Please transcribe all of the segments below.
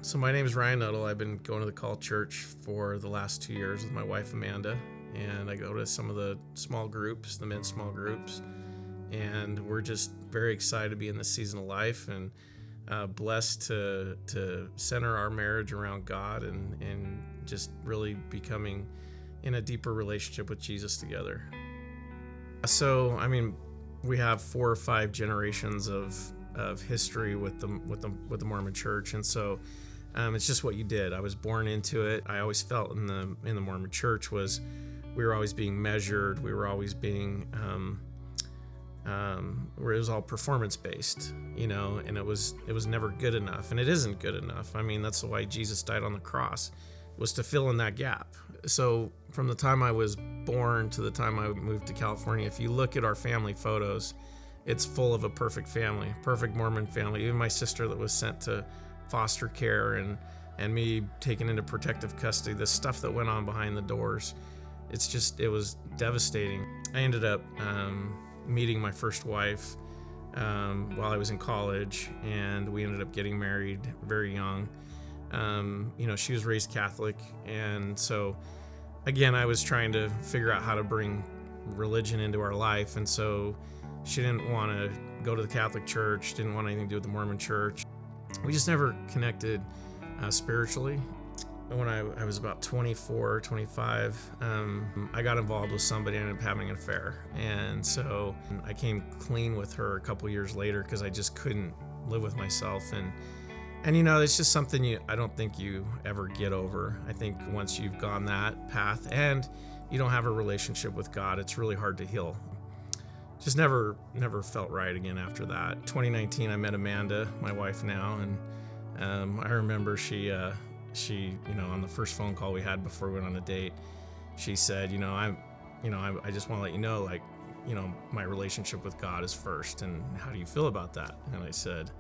So my name is Ryan Nuttall. I've been going to the Call Church for the last 2 years with my wife, Amanda, and I go to some of the small groups, the men's small groups, and we're just very excited to be in this season of life and blessed to center our marriage around God and just really becoming in a deeper relationship with Jesus together. So, we have 4 or 5 generations of history with the Mormon Church, and so it's just what you did. I was born into it. I always felt in the Mormon Church we were always being measured. We were always being where it was all performance based, and it was never good enough, and it isn't good enough. That's why Jesus died on the cross, was to fill in that gap. So from the time I was born to the time I moved to California, if you look at our family photos, it's full of a perfect family, perfect Mormon family. Even my sister that was sent to foster care and me taken into protective custody, the stuff that went on behind the doors, it was devastating. I ended up meeting my first wife while I was in college, and we ended up getting married very young. She was raised Catholic, and so again, I was trying to figure out how to bring religion into our life, and so she didn't want to go to the Catholic Church, didn't want anything to do with the Mormon Church. We just never connected spiritually. When I was about 24, 25, I got involved with somebody and ended up having an affair. And so I came clean with her a couple years later because I just couldn't live with myself. And it's just something I don't think you ever get over. I think once you've gone that path and you don't have a relationship with God, it's really hard to heal. Just never felt right again after that. 2019, I met Amanda, my wife now, and I remember she on the first phone call we had before we went on a date, she said, I just want to let you know, my relationship with God is first, and how do you feel about that? And I said,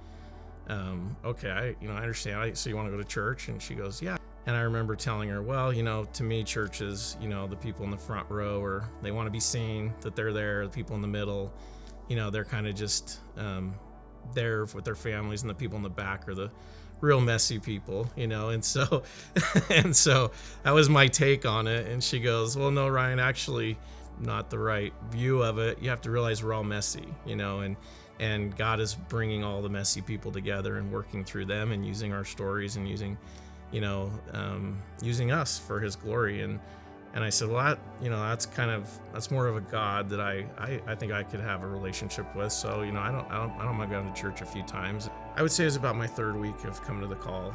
okay, I understand. So you want to go to church? And she goes, yeah. And I remember telling her, well, to me, church is, the people in the front row, or they want to be seen that they're there. The people in the middle, they're kind of just there with their families, and the people in the back are the real messy people, And so, that was my take on it. And she goes, well, no, Ryan, actually not the right view of it. You have to realize we're all messy, and God is bringing all the messy people together and working through them and using our stories and using us for His glory. And I said, well, that's more of a God that I think I could have a relationship with. So, I don't mind going to church a few times. I would say it was about my 3rd week of coming to the Call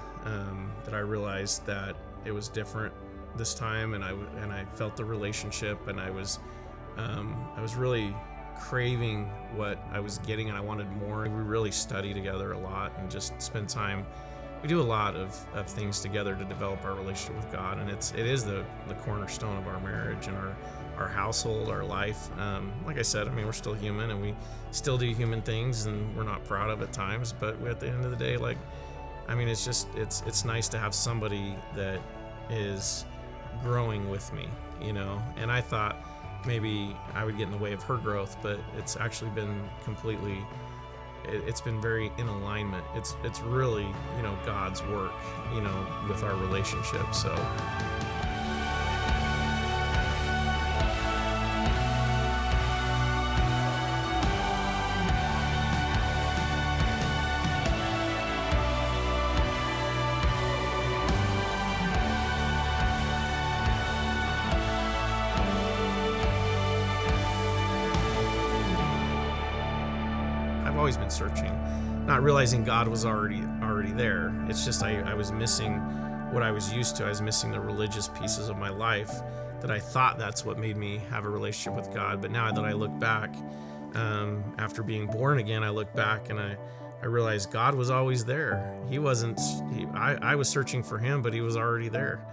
that I realized that it was different this time, and I felt the relationship, and I was really craving what I was getting, and I wanted more. We really study together a lot and just spend time. We do a lot of things together to develop our relationship with God, and it is the cornerstone of our marriage and our household, our life. Like I said, we're still human, and we still do human things, and we're not proud of at times, but at the end of the day, it's nice to have somebody that is growing with me, and I thought maybe I would get in the way of her growth, but it's actually been it's been very in alignment. It's really, God's work, with our relationship. So I've always been searching, not realizing God was already there. It's just I was missing what I was used to. I was missing the religious pieces of my life that I thought that's what made me have a relationship with God. But now that I look back, after being born again, I look back and I realized God was always there. I was searching for Him, but He was already there.